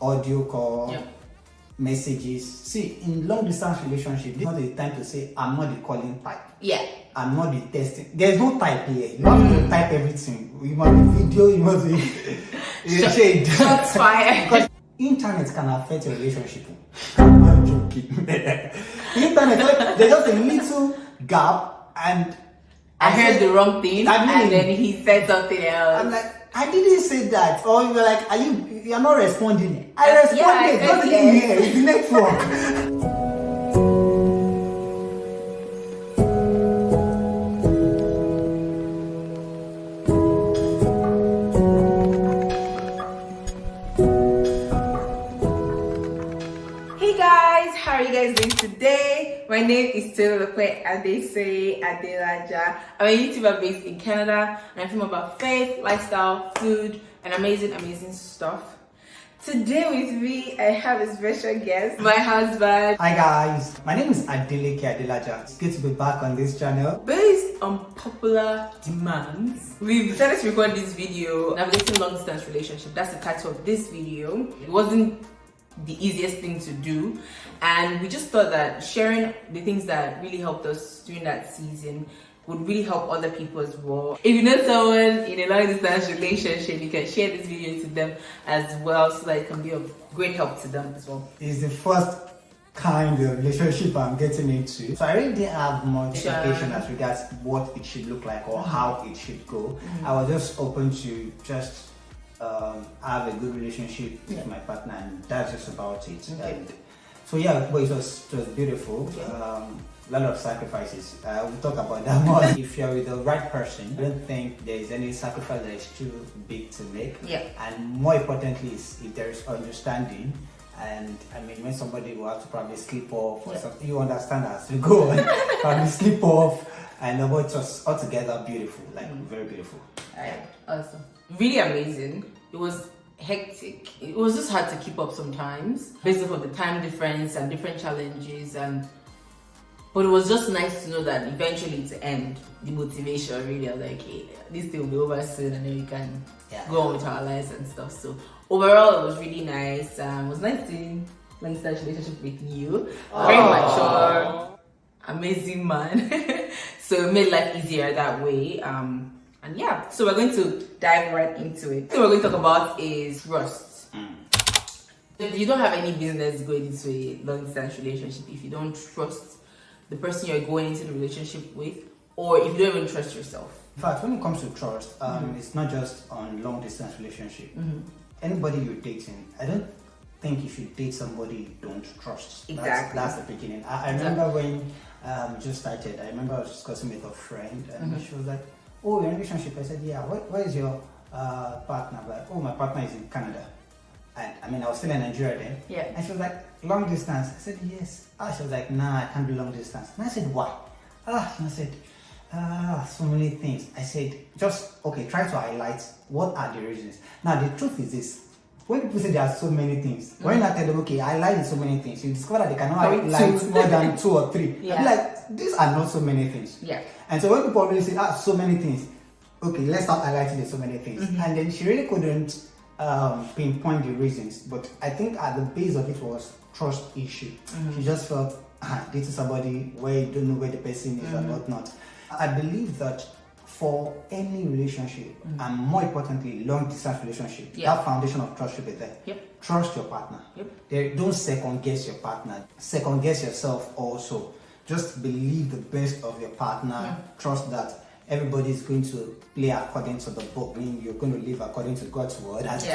audio call, Yeah. messages. See, in long distance relationship, this is not the time to say I'm not the calling type. Yeah. I'm not the testing. There's no type here. You have to type everything. You must be video, you must be shade. Shots fired. Because internet can affect your relationship. I'm not joking. Internet, there's just a little gap and I heard the wrong thing, I mean, and then he said something else. I'm like, I didn't say that. Or you're like, you're not responding. I responded. Yeah, I said Not yes. here. It's the network. Hey guys, how are you guys doing today? My name is Tolulope Adesei Adelaja. I'm a YouTuber based in Canada, and I film about faith, lifestyle, food, and amazing stuff. Today with me, I have a special guest, my husband. Hi guys, my name is Adeleke Adelaja. It's good to be back on this channel. Based on popular demands, we decided to record this video, Navigating Long Distance Relationship. That's the title of this video. It wasn't the easiest thing to do, and we just thought that sharing the things that really helped us during that season would really help other people as well. If you know someone in a long distance relationship, you can share this video to them as well, so that it can be of great help to them as well. It's the first kind of relationship I'm getting into. So I really didn't have much education as regards what it should look like or how it should go. I was just open to just have a good relationship with my partner, and that's just about it. And so yeah, but it was beautiful. A lot of sacrifices. We'll talk about that more. If you're with the right person, I don't think there is any sacrifice that is too big to make. Yeah. And more importantly is if there is understanding. And I mean, when somebody will have to probably sleep off or something, you understand as you go on, probably sleep off. And it was altogether beautiful, like very beautiful. Alright, awesome. Really amazing. It was hectic. It was just hard to keep up sometimes, based off of the time difference and different challenges, but it was just nice to know that eventually to end the motivation. Really, I was like, hey, this thing will be over soon, and then we can go on with our lives and stuff. So overall, it was really nice. It was nice doing long distance relationship with you. Very mature, amazing man. So it made life easier that way. And yeah, so we're going to dive right into it. What we're going to talk about is trust. You don't have any business going into a long distance relationship if you don't trust the person you're going into the relationship with, or if you don't even trust yourself. In fact, when it comes to trust, it's not just on long distance relationship. Anybody you're dating, I don't think you should date somebody you don't trust. Exactly. That's the beginning. I remember when just started, I remember I was discussing with a friend, and she was like, oh, you're in a relationship. I said, yeah, where is your partner? Like, oh, my partner is in Canada. And I mean, I was still in Nigeria then. Yeah. And she was like, long distance. I said, yes. She was like, nah, I can't do long distance. And I said, why? And I said, so many things. I said, just, okay, try to highlight what are the reasons. Now, the truth is this. When people say there are so many things, when I tell them, okay, I highlight so many things, you discover that they cannot highlight more than 2 or 3. Yeah. I'm like, these are not so many things. Yeah. And so when people always say, so many things, okay, let's start highlighting the so many things. And then she really couldn't pinpoint the reasons, but I think at the base of it was trust issue. She just felt dating somebody where you don't know where the person is and whatnot. I believe that for any relationship, and more importantly, long distance relationship, that foundation of trust should be there. Trust your partner. Don't second guess your partner. Second guess yourself also. Just believe the best of your partner. Trust that everybody is going to play according to the book. I mean, you're going to live according to God's word as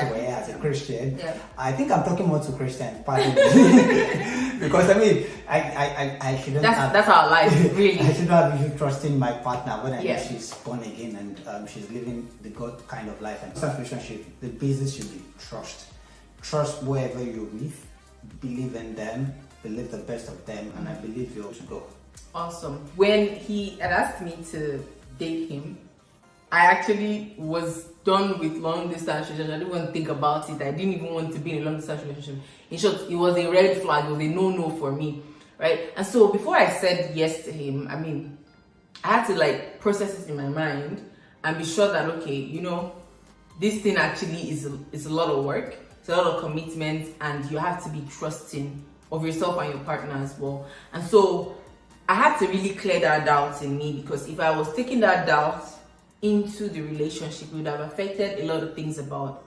a Christian. I think I'm talking more to Christian, pardon me. Because I mean, I shouldn't that's our life, really. I should not be trusting my partner when I know she's born again and she's living the God kind of life. And such relationship, the basis should be trust. Trust wherever you're with, believe in them, believe the best of them, and I believe you'll go. Awesome. When he had asked me to date him, I actually was done with long distance relationship. I didn't want to think about it. I didn't even want to be in a long distance relationship. In short, it was a red flag. It was a no for me, right? And so before I said yes to him, I mean, I had to like process it in my mind and be sure that, okay, you know, this thing actually is a lot of work. It's a lot of commitment, and you have to be trusting of yourself and your partner as well. And so I had to really clear that doubt in me, because if I was taking that doubt into the relationship, it would have affected a lot of things about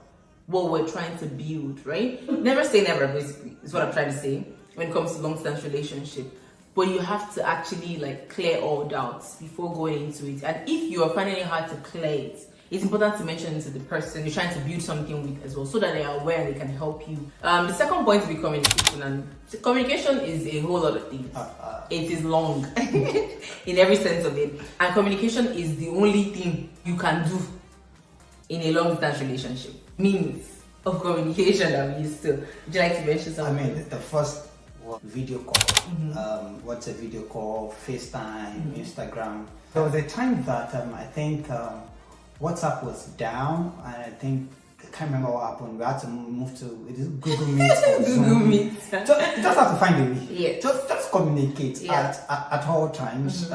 what we're trying to build, right? Never say never, basically, is what I'm trying to say when it comes to long-distance relationship. But you have to actually like clear all doubts before going into it. And if you are finding it hard to clear it, it's important to mention to the person you're trying to build something with as well, so that they are aware and they can help you. The second point will be communication, and communication is a whole lot of things. It is long in every sense of it, and communication is the only thing you can do in a long distance relationship. Means of communication that we used to. Would you like to mention something? I mean, the first was video call. What's a video call? FaceTime, Instagram. There was a time that I think WhatsApp was down, and I think I can't remember what happened. We had to move to Google Meet. Google Meet. Just have to find a way. Yeah. Just communicate at all times.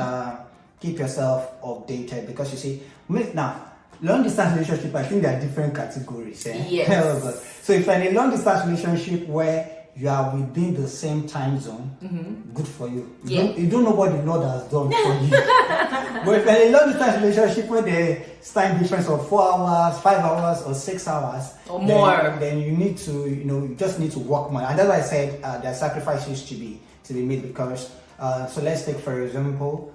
Keep yourself updated, because you see, now long distance relationship, I think there are different categories. Yes. So if you're in a long distance relationship where you are within the same time zone, good for you. You don't know what the Lord has done for you. But if you're in a long distance relationship where there's time difference of 4 hours, 5 hours, or 6 hours or more, then you need to, you just need to work more. And that's why I said there are sacrifices to be made, because so let's take for example,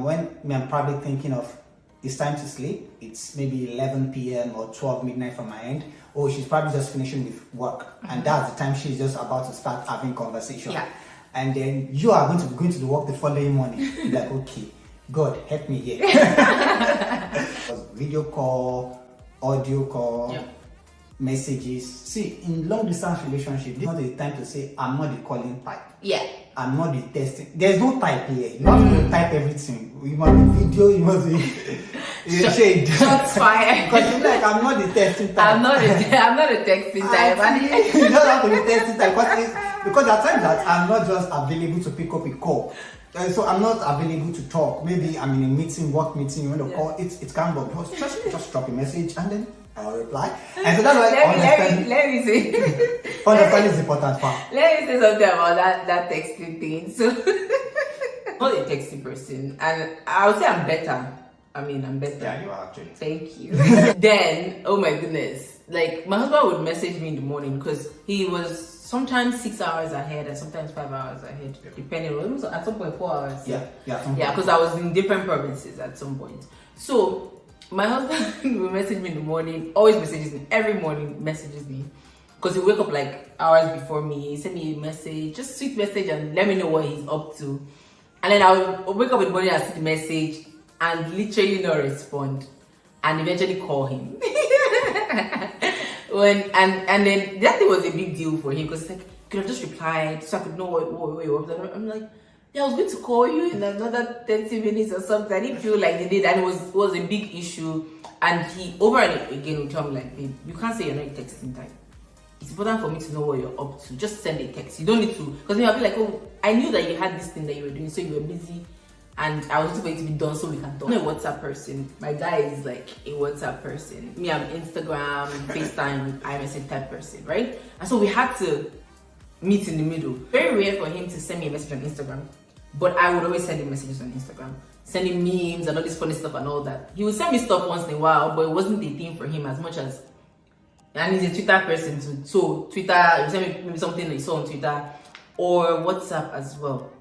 when I'm probably thinking of it's time to sleep, it's maybe 11 p.m. or 12 midnight from my end. Oh, she's probably just finishing with work, and that's the time she's just about to start having conversation. And then you are going to be going to the work the following morning. You're like, okay, God help me here. Video call, audio call, messages. See, in long distance relationship, this is not the time to say I'm not the calling type. I'm not the testing. There's no type here. You have to type everything. You must be video, you must be shade. Shots fired. Because you're like, I'm not the testing type. I'm not a texting type. You don't have to be testing type. Because at times that I'm not just available to pick up a call. So I'm not available to talk. Maybe I'm in a meeting, work meeting, you want to call. It's kind of just drop a message and then I'll reply. And so that's why let me say understanding is important for. Let me say something about that texting thing. So I'm not a texting person, and I would say I'm better. I'm better. Yeah, you are actually. Thank you. Then, oh my goodness, like my husband would message me in the morning, because he was sometimes 6 hours ahead and sometimes 5 hours ahead, depending on, it was at some point 4 hours. Yeah, because I was in different provinces at some point. So my husband will message me in the morning, always messages me, every morning messages me, because he'll wake up like hours before me, send me a message, just sweet message, and let me know what he's up to. And then I'll wake up in the morning and see the message and literally not respond, and eventually call him. And then that thing was a big deal for him, because like, could have just replied so I could know what you were up to. I'm like, yeah, I was going to call you in another 30 minutes or something. I didn't feel like they did, and it was a big issue. And he over and again would tell me like, babe, you can't say you're not a texting type. It's important for me to know what you're up to. Just send a text. You don't need to, because I'll be like, oh, I knew that you had this thing that you were doing, so you were busy, and I was just waiting to be done so we can talk. I'm a WhatsApp person. My guy is like a WhatsApp person. Me, I'm Instagram, FaceTime, iMessage type person, right? And so we had to meet in the middle. Very rare for him to send me a message on Instagram, but I would always send him messages on Instagram, sending memes and all this funny stuff and all that. He would send me stuff once in a while, but it wasn't a thing for him as much as, and he's a Twitter person too. So Twitter, he sent me maybe something that he saw on Twitter or WhatsApp as well.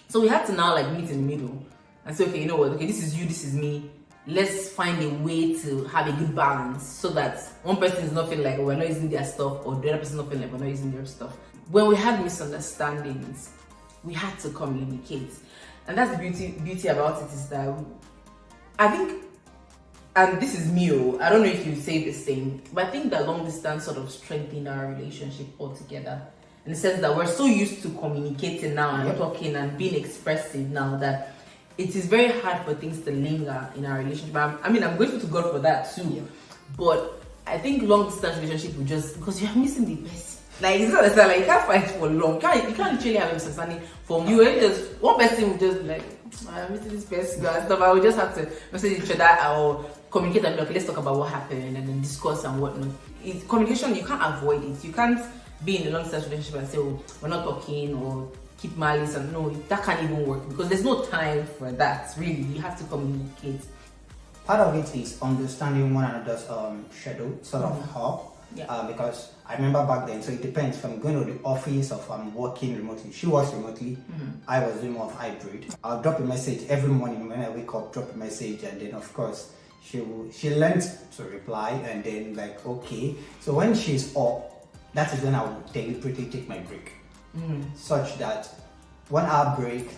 So we had to now like meet in the middle and say, okay, you know what? Okay, this is you, this is me. Let's find a way to have a good balance, so that one person is not feeling like, oh, we're not using their stuff, or the other person is not feeling like we're not using their stuff. When we had misunderstandings, we had to communicate. And that's the beauty about it, is that I think, and this is me, I don't know if you say the same, but I think that long distance sort of strengthened our relationship altogether, in the sense that we're so used to communicating now and talking and being expressive now, that it is very hard for things to linger in our relationship. I'm grateful to God for that too. But I think long distance relationship will just, because you're missing the best. Like, it's not like you can't fight for long. You can't literally have a misunderstanding from you. Just one person will just be like, I'm missing this person and stuff. I will just have to message each other or communicate and be like, okay, let's talk about what happened and then discuss and whatnot. communication, you can't avoid it. You can't be in a long distance relationship and say, oh, we're not talking, or keep malice, and no, that can't even work because there's no time for that. Really, you have to communicate. Part of it is understanding one another's schedule, sort of how. Yeah. Because I remember back then, so it depends if I'm going to the office or if I'm working remotely. She works remotely, I was doing more of hybrid. I'll drop a message every morning when I wake up, drop a message, and then of course she learns to reply, and then like, okay. So when she's up, that is when I will deliberately take my break, such that 1 hour break,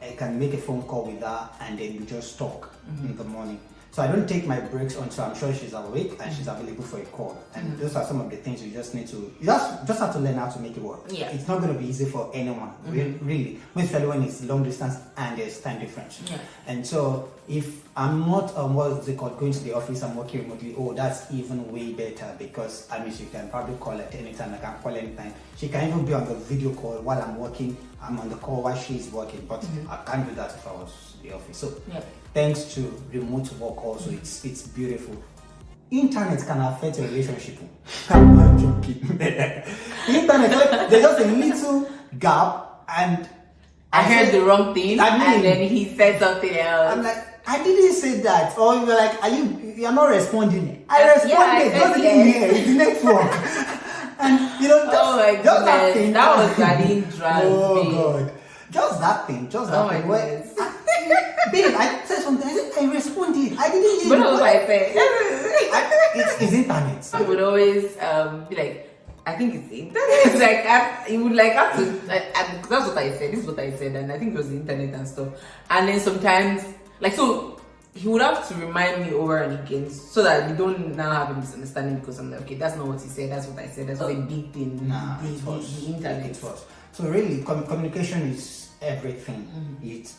I can make a phone call with her, and then we just talk in the morning. So I don't take my breaks until I'm sure she's awake and she's available for a call. And those are some of the things you just need to, you just have to learn how to make it work. Yeah. It's not going to be easy for anyone, really. Especially when it's long distance and there's time difference. Yeah. And so if I'm not, what is it called, going to the office, I'm working remotely, that's even way better, because I mean, she can probably call at any time, I can call anytime. She can even be on the video call while I'm working, I'm on the call while she's working, but I can't do that if I was in the office. So thanks to remote work also, it's beautiful. Internet can affect a relationship. I'm not joking. Internet, there's just a little gap, and I heard the wrong thing, and then he said something else. I'm like, I didn't say that. Or you're like, you're not responding. I responded, I just in here, it's the network. And just, oh my just that goodness, thing. that was an interest. Oh God. Just that thing. Oh my goodness. Babe, I said something. I responded. I didn't hear But you. what was I saying? It's internet. I would always be like, I think it's the internet. It's like, he would like have to, that's what I said, this is what I said, and I think it was the internet and stuff. And then sometimes, like, so he would have to remind me over and again so that we don't now have a misunderstanding, because I'm like, okay, that's not what he said, that's what I said, that's a big thing. Nah, the internet. It was. So really, communication is everything.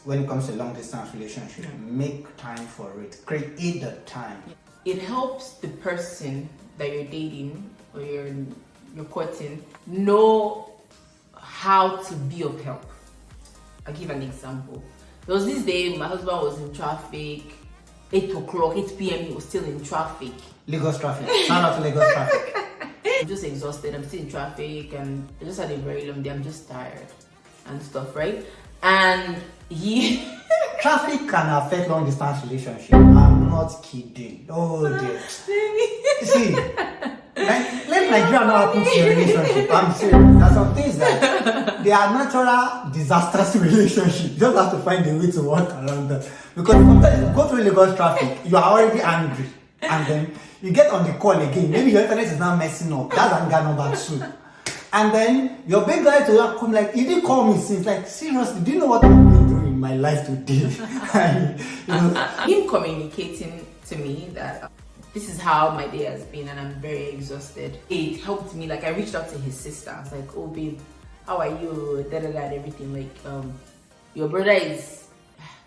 When it comes to long distance relationship, make time for it. Create the time. It helps the person that you're dating or you're courting know how to be of help. I'll give an example. There was this day my husband was in traffic, 8 o'clock, 8 p.m. he was still in traffic. Lagos traffic. Shout out to Lagos traffic. I'm just exhausted, I'm still in traffic, and I just had a very long day, I'm just tired and stuff, right? And he Traffic can affect long distance relationship. I'm not kidding. Oh dear. See, let Nigeria not happen to your relationship. I'm serious. There are some things that they are natural disasters to relationship. You just have to find a way to work around that. Because sometimes you go through Lagos traffic, you are already angry, and then you get on the call again. Maybe your internet is now messing up. That's anger number 2. And then your big guy to come like, you didn't call me since. Like, seriously, do you know what I'm going through in my life today? Him communicating to me that this is how my day has been and I'm very exhausted, it helped me. Like, I reached out to his sister. I was like, oh babe, how are you, and everything. Like, your brother is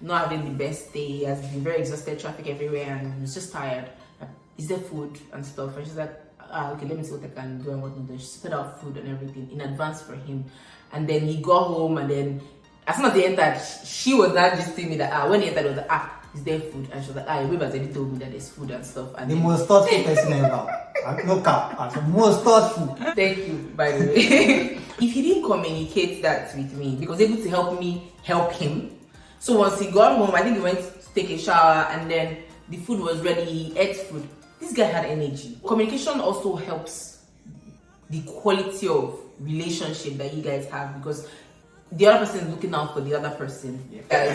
not having the best day. He has been very exhausted, traffic everywhere, and he's just tired. Is there food and stuff? And she's like, okay, let me see what I can do and whatnot. Then she spread out food and everything in advance for him. And then he got home, and then as soon as he entered, she was not just telling me that when he entered, it was like, is there food? And she was like, your babe has already told me that there's food and stuff. And the most thoughtful person ever. No cap. I'm the most thoughtful. Thank you, by the way. If he didn't communicate that with me, he was able to help me help him. So once he got home, I think he went to take a shower, and then the food was ready. He ate food. This guy had energy. Communication also helps the quality of relationship that you guys have, because the other person is looking out for the other person.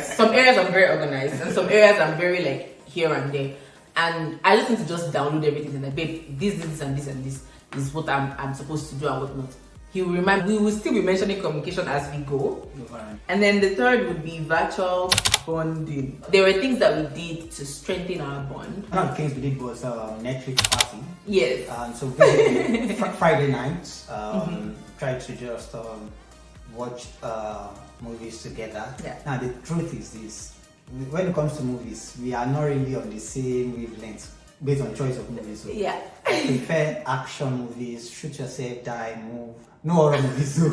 Some areas I'm very organized, and some areas I'm very like here and there. And I just need to just download everything and like, babe, this and this and this is what I'm supposed to do and whatnot. He will remind. We will still be mentioning communication as we go. And then the third would be virtual bonding. There were things that we did to strengthen our bond. One of the things we did was Netflix party. Yes. So basically, Friday nights, tried to just watch movies together. Yeah. Now the truth is this: when it comes to movies, we are not really on the same wavelength based on choice of movies. So Yeah. I prefer action movies, shoot yourself, die, move. No horror movies. So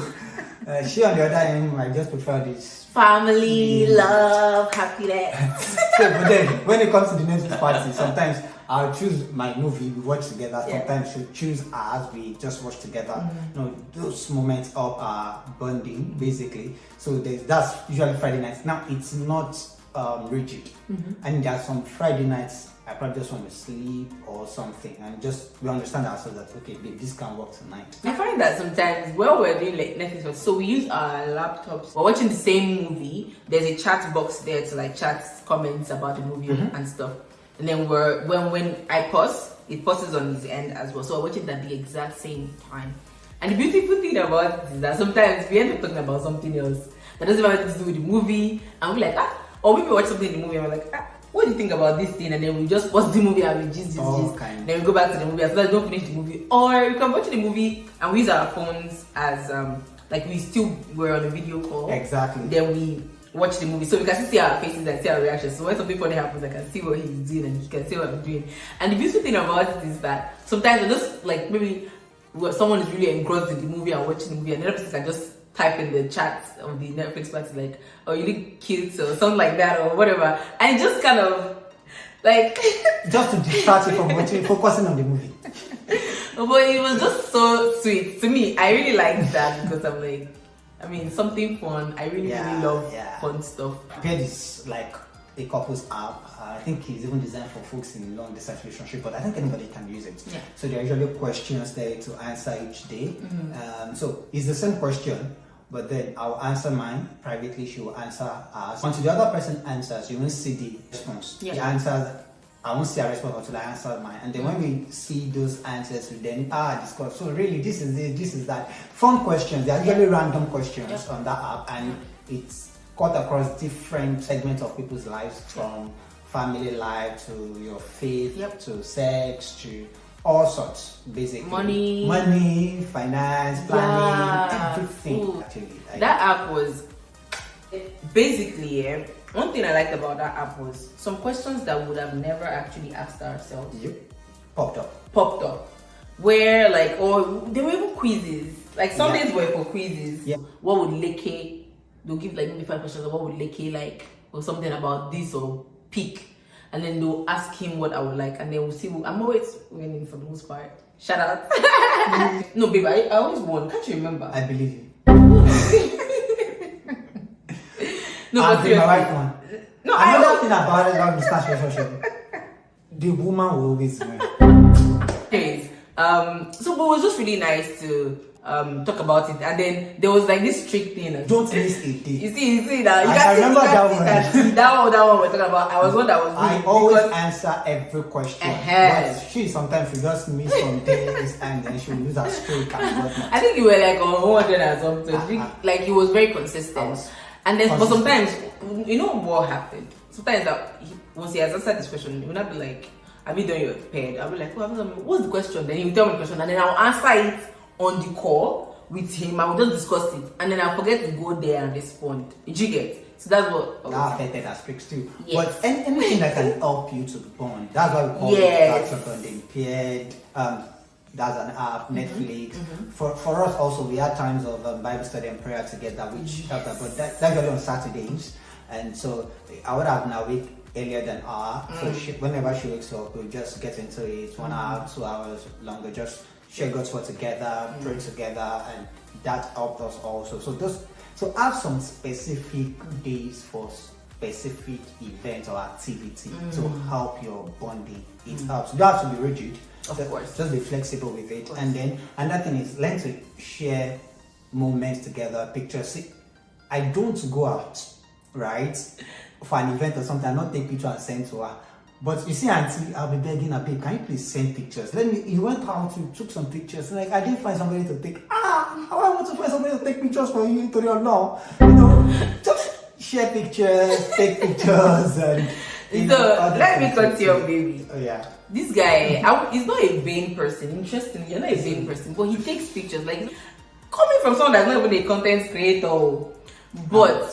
she on the other hand, I just prefer this Family, love, happiness. So, but then when it comes to the Netflix party, sometimes I'll choose my movie, we watch together. Yeah. Sometimes she'll choose ours, we just watch together. You know, those moments of bonding, basically. So that's usually Friday nights. Now, it's not rigid. And there are some Friday nights I probably just want to sleep or something, and just we understand ourselves that okay, babe, this can work tonight. I find that sometimes when we're doing like Netflix, so we use our laptops. We're watching the same movie. There's a chat box there to like chat comments about the movie and stuff. And then when I pause, it pauses on his end as well. So we're watching it at the exact same time. And the beautiful thing about it is that sometimes we end up talking about something else that doesn't have anything to do with the movie, and we're like or maybe we watch something in the movie and we're like what do you think about this thing? And then we just watch the movie and we gist. Then we go back to the movie after that, don't finish the movie. Or we can watch the movie and we use our phones as like we still were on a video call. Exactly. Then we watch the movie, so we can still see our faces and see our reactions. So when something funny happens, I can see what he's doing and he can see what I'm doing. And the beautiful thing about it is that sometimes I just like maybe someone is really engrossed in the movie and watching the movie, and the other person can just type in the chat of the Netflix party like, oh, you look cute or something like that or whatever, and it just kind of like just to distract you from focusing on the movie. But it was just so sweet to me. I really liked that because I'm like, I mean, something fun. I really love fun stuff. Paired is like a couples app. I think it's even designed for folks in long distance relationship, but I think anybody can use it. Yeah. So there are usually questions there to answer each day. So it's the same question, but then I'll answer mine privately. She will answer ours. Until the other person answers, you won't see the response. Yeah. The answers, I won't see a response until I answer mine. And then when we see those answers, we then discuss. So really, this is it, this is that. Fun questions. They are usually random questions on that app, and it's cut across different segments of people's lives, from family life to your faith to sex to all sorts, basically. Money, finance, planning, everything. Ooh. Actually, that app was basically one thing I liked about that app was some questions that we would have never actually asked ourselves. Popped up. Where like, or there were even quizzes. Like some days were for quizzes. What would Leke? They'll give like maybe 5 questions of what would Leke like, or something about this or pick. And then they'll ask him what I would like, and then we'll see. I'm always winning for the most part. Shout out. No, babe, I always won. Can't you remember? I believe you. No, I'll but be my wife one. No, another thing about it, long distance relationship, the woman will always win. Anyways, so it was just really nice to talk about it, and then there was like this strict thing. Like, don't miss a day. You see that. I remember that one. That one we're talking about. I was one that was. I always answer every question. But she sometimes she just miss some days, and then she will lose her streak and whatnot. I think you were like on 100 or something. Like he was very consistent. And then, but sometimes, you know what happened? Sometimes once he has answered this question, he will not be like, "Have you done your paired?" I'll be like, "What's the question?" Then he will tell me the question, and then I'll answer it on the call with him. I will just discuss it, and then I'll forget to go there and respond. Did you get? So that's what that affected our streaks too. Yes. But anything that can help you to bond, that's why we call it bonding. Paired. That's an app, Netflix. For us also, we had times of Bible study and prayer together, which helped us. But that's usually on Saturdays, and so I would have now wake earlier than her. So whenever she wakes up, we'll just get into it. 1 hour, 2 hours longer, just share God's word together, pray together, and that helped us also. So have some specific days for specific events or activity to help your bonding. It helps. You don't have to be rigid. Of course. Just be flexible with it. And then another thing is learn to share moments together, pictures. See, I don't go out, right, for an event or something, I'll not take pictures and send to her. But you see, auntie, I'll be begging her, babe, can you please send pictures? You went out, you took some pictures. Like, I didn't find somebody to take. How I want to find somebody to take pictures for you to your law. You know, just share pictures, take pictures, and. So let me cut you off, baby. Oh yeah. This guy, he's not a vain person. Interestingly, you're not a vain person, but he takes pictures. Like coming from someone that's not even a content creator, but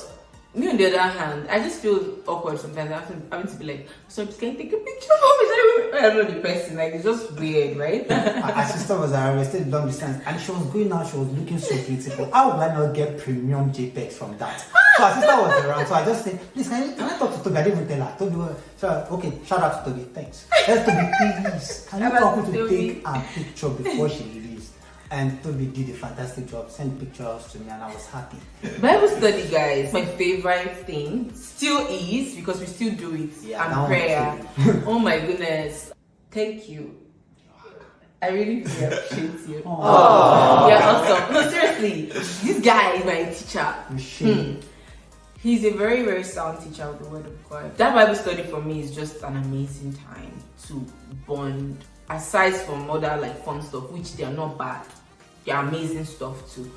Me on the other hand, I just feel awkward sometimes. Having to be like, so can you take a picture of me? I don't know the person. Like, it's just weird, right? Our sister was arrested long distance and she was going out, she was looking so beautiful. How would I not get premium JPEGs from that? So our sister was around, so I just said, please, can I talk to Toby? I didn't even tell her. Toby, so, okay, shout out to Toby, thanks. Let's Toby, please. Can you talk to take a picture before she leaves? And Toby did a fantastic job, sent pictures to me, and I was happy. Bible study, guys, my favorite thing still is, because we still do it, and prayer. Oh my goodness. Thank you. I really appreciate you. Oh, yeah, awesome. No, seriously, this guy is my teacher. He's a very, very sound teacher of the Word of God. That Bible study for me is just an amazing time to bond. Aside from other like fun stuff, which they are not bad, they are amazing stuff too.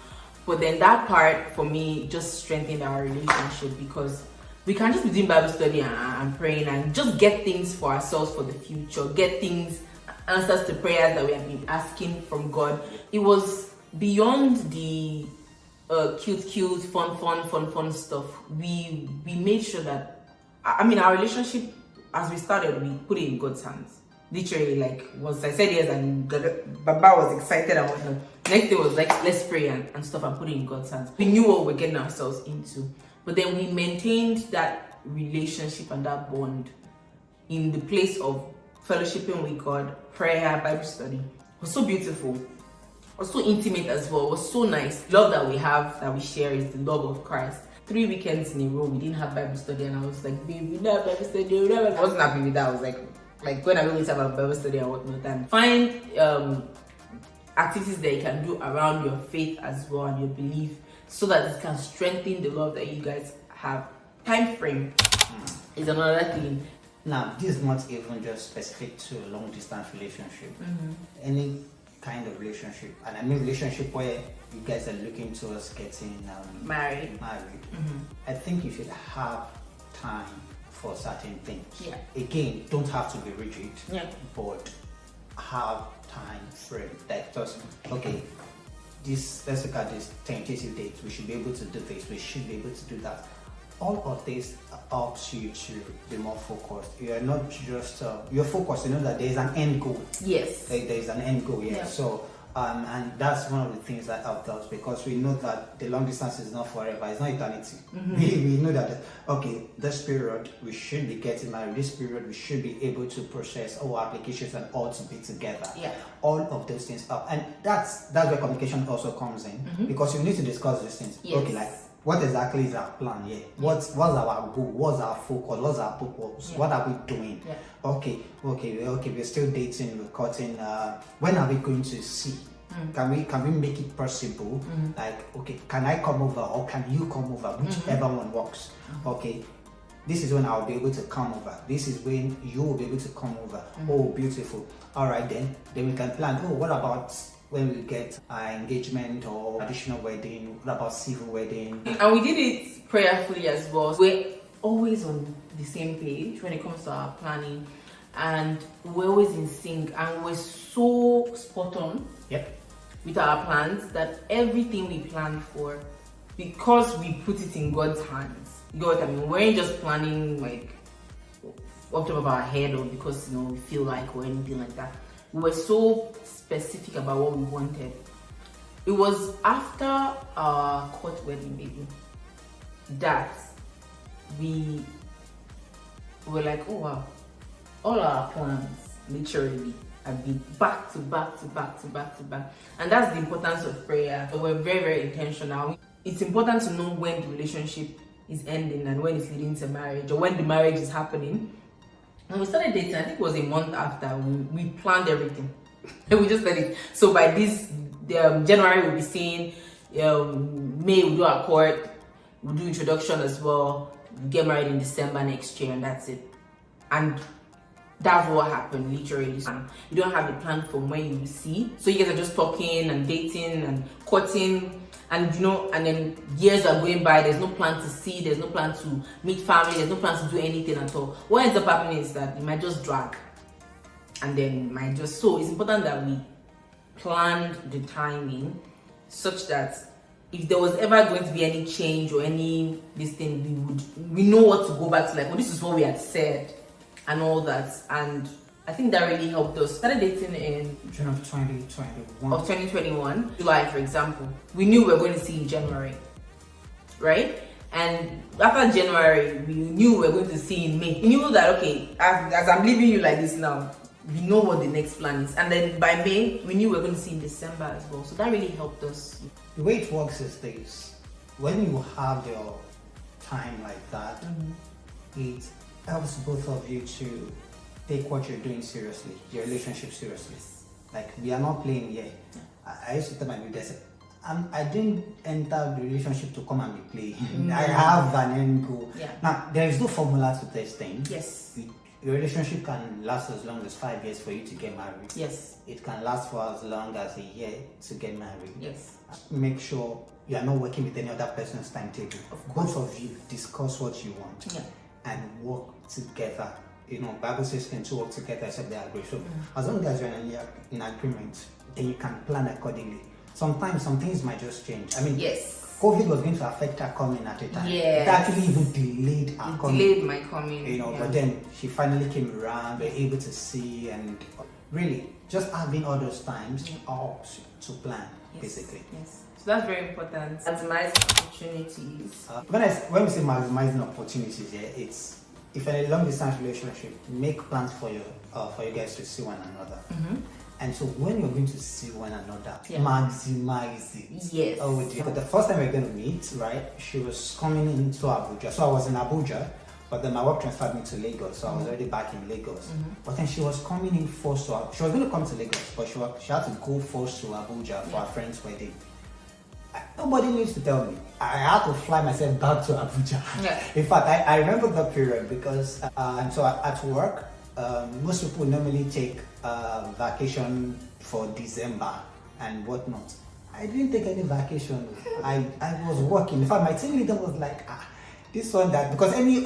But then that part for me just strengthened our relationship, because we can just be doing Bible study and praying and just get things for ourselves for the future, get things, answers to prayers that we have been asking from God. It was beyond the cute, fun stuff. We made sure that, I mean, our relationship, as we started, we put it in God's hands. Literally, like, once I said yes and Baba was excited and whatnot, next day was like, let's pray and stuff and put it in God's hands. We knew what we're getting ourselves into, but then we maintained that relationship and that bond in the place of fellowshipping with God, prayer, Bible study. It was so beautiful. It was so intimate as well. It was so nice. Love that we have, that we share, is the love of Christ. 3 weekends in a row, we didn't have Bible study, and I was like, babe, we don't have Bible study. I wasn't happy with that. I was like when I always have a Bible study and whatnot, and find activities that you can do around your faith as well and your belief, so that it can strengthen the love that you guys have. Time frame is another thing. Now, this is not even just specific to a long distance relationship. Any kind of relationship, and I mean relationship where you guys are looking towards getting married. I think you should have time for certain things. Yeah. Again, don't have to be rigid. Yeah. But have time frame. Like just okay, let's look at this tentative date. We should be able to do this. We should be able to do that. All of this helps you to be more focused. You are not just you're focused. You know that there is an end goal. Yes. There is an end goal. Yeah. Yeah. So. And that's one of the things that helped us, because we know that the long distance is not forever, it's not eternity. We know that, okay, this period we should be getting married, this period we should be able to process our applications and all to be together. Yeah. All of those things up. And that's where communication also comes in, because you need to discuss these things. Yes. Okay, like, what exactly is our plan here? What's our goal? What's our focus? What's our purpose? Yeah. What are we doing? Yeah. Okay, we're still dating, we're cutting. When are we going to see? Can we make it possible? Like, okay, can I come over or can you come over? Whichever one works. Okay, this is when I'll be able to come over. This is when you will be able to come over. Oh, beautiful. All right, then we can plan. Oh, what about when we get engagement or traditional wedding? What about civil wedding? And we did it prayerfully as well. We're always on the same page when it comes to our planning, and we're always in sync, and we're so spot on. Yep. With our plans, that everything we plan for, because we put it in God's hands. You know what I mean? We ain't just planning like off the top of our head, or because we feel like, or anything like that. We were so specific about what we wanted. It was after our court wedding, maybe, that we were like, oh wow, all our plans literally have been back to back, and that's the importance of prayer. So we're very, very intentional. It's important to know when the relationship is ending and when it's leading to marriage, or when the marriage is happening. When we started dating, I think it was a month after, we planned everything. And we just said it. So by this January, we'll be seeing, May we'll do our court, we'll do introduction as well, we'll get married in December next year, and that's it. And that's what happened, literally. You don't have a plan from when you see. So you guys are just talking and dating and courting, and and then years are going by. There's no plan to see, there's no plan to meet family, there's no plan to do anything at all. What ends up happening is that it might just drag, and then it might just. So it's important that we planned the timing such that if there was ever going to be any change or any this thing, we know what to go back to, like, well, this is what we had said and all that. And I think that really helped us. Started dating in June of 2021. of 2021, July, for example. We knew we were going to see in January, right? And after January, we knew we were going to see in May. We knew that, okay, as I'm leaving you like this now, we know what the next plan is. And then by May, we knew we were going to see in December as well. So that really helped us. The way it works is this: when you have your time like that, it helps both of you to take what you're doing seriously, your relationship seriously. Like, we are not playing here. I used to tell my leaders, I didn't enter the relationship to come and be playing. I have an end goal. Yeah. Now, there is no formula to this thing. Yes. Your relationship can last as long as 5 years for you to get married. Yes. It can last for as long as a year to get married. Yes. Make sure you are not working with any other person's timetable. Of course. Both of you discuss what you want and work together. You know, Bible says can two work together except they agree. So as long as you're in agreement, then you can plan accordingly. Sometimes some things might just change. I mean, Yes. COVID was going to affect her coming at a time. Yes. It actually even delayed her coming. Delayed my coming. You know, but then she finally came around, we're able to see, and really just having all those times all to plan, basically. Yes. So that's very important. Maximize opportunities. When we say maximizing opportunities, it's if in a long distance relationship, make plans for you guys to see one another. And so when you're going to see one another, maximize it. Yes. Oh dear. But the first time we're going to meet, right? She was coming into Abuja, so I was in Abuja. But then my work transferred me to Lagos, so I was already back in Lagos. But then she was coming in first to she was going to come to Lagos, but she had to go first to Abuja for her friend's wedding. Nobody needs to tell me. I had to fly myself back to Abuja. In fact, I remember that period because so at work, most people normally take vacation for December and whatnot. I didn't take any vacation. I was working. In fact, my team leader was like, this one, that, because any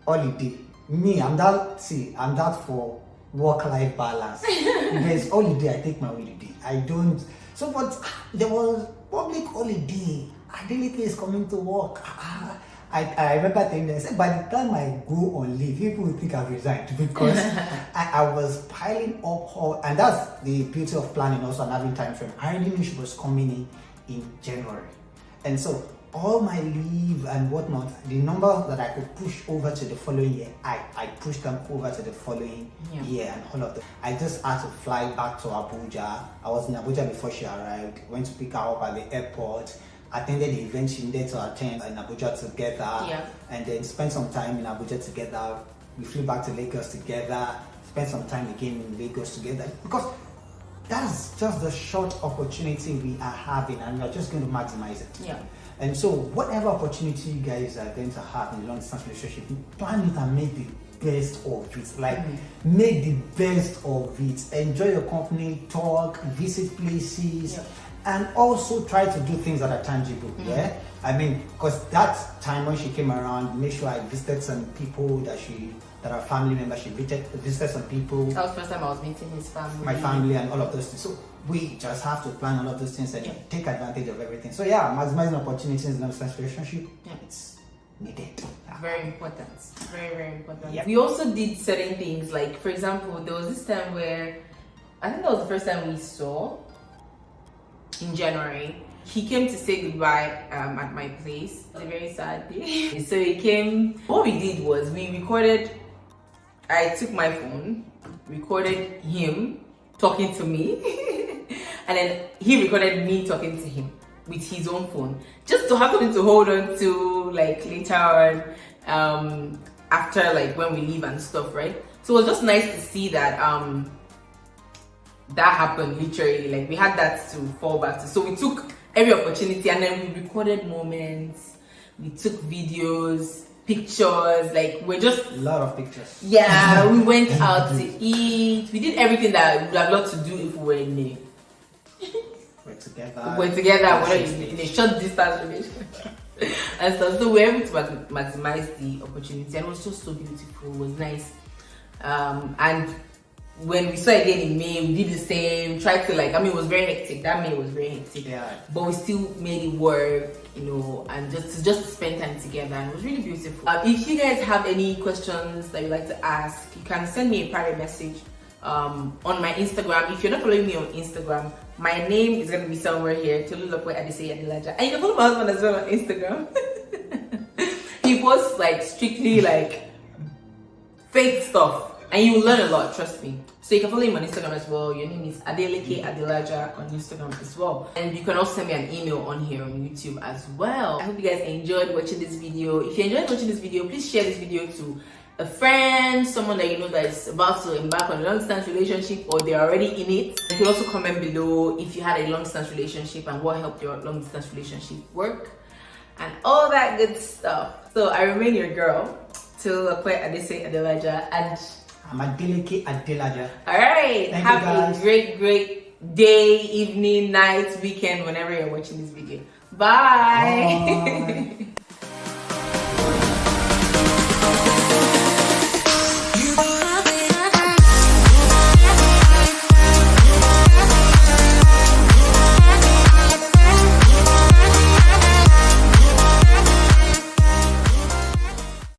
holiday, I'm that for work-life balance. There's holiday, I take my holiday. I don't. So, but there was public holiday. Adeleke is coming to work. I remember thinking, I said, by the time I go on leave, people will think I've resigned because I was piling up and that's the beauty of planning also and having time frame. I already knew she was coming in January. And so all my leave and whatnot, the number that I could push over to the following year, I pushed them over to the following year and all of that. I just had to fly back to Abuja. I was in Abuja before she arrived, went to pick her up at the airport, attended the event she needed to attend in Abuja together, and then spent some time in Abuja together. We flew back to Lagos together, spent some time again in Lagos together, because that's just the short opportunity we are having and we're just going to maximize it. And so whatever opportunity you guys are going to have in a long distance relationship, plan it and make the best of it. Like, make the best of it. Enjoy your company, talk, visit places, and also try to do things that are tangible. I mean, because that time when she came around, make sure I visited some people that are family members. She visited some people. That was the first time I was meeting his family. My family and all of those things. So we just have to plan all of those things and take advantage of everything. So maximizing opportunities in a long-distance relationship, it's needed. Very important. Very, very important. We also did certain things, like, for example, there was this time where, I think that was the first time we saw, in January. He came to say goodbye at my place. It was a very sad day. So he came. What we did was we recorded. I took my phone, recorded him talking to me, and then he recorded me talking to him with his own phone, just to have something to hold on to, like, later on, after, like, when we leave and stuff, right? So it was just nice to see that that happened, literally. Like, we had that to fall back to. So we took every opportunity and then we recorded moments, we took videos, pictures, like, we're just a lot of pictures. We went out to eat. We did everything that we would have loved to do if we were in a we're together, in a short distance relationship and stuff. So we were able to maximize the opportunity, and it was just so beautiful. It was nice. And when we saw again in May, we did the same. Tried to like, I mean, it was very hectic. That May was very hectic. Yeah. But we still made it work, you know, and just to spend time together, and it was really beautiful. If you guys have any questions that you'd like to ask, you can send me a private message on my Instagram. If you're not following me on Instagram, my name is gonna be somewhere here. Tolulope Adesei Adelaja, and you can follow my husband as well on Instagram. He posts like strictly like faith stuff. And you will learn a lot, trust me. So you can follow him on Instagram as well. Your name is Adeleke Adelaja on Instagram as well. And you can also send me an email on here on YouTube as well. I hope you guys enjoyed watching this video. If you enjoyed watching this video, please share this video to a friend, someone that you know that is about to embark on a long-distance relationship or they're already in it. You can also comment below if you had a long-distance relationship and what helped your long-distance relationship work and all that good stuff. So I remain your girl, Tolulope Adesei Adelaja, and I'm Adeleke Adelaja. Alright, Thank have you guys. a great day, evening, night, weekend, whenever you're watching this video. Bye. Bye.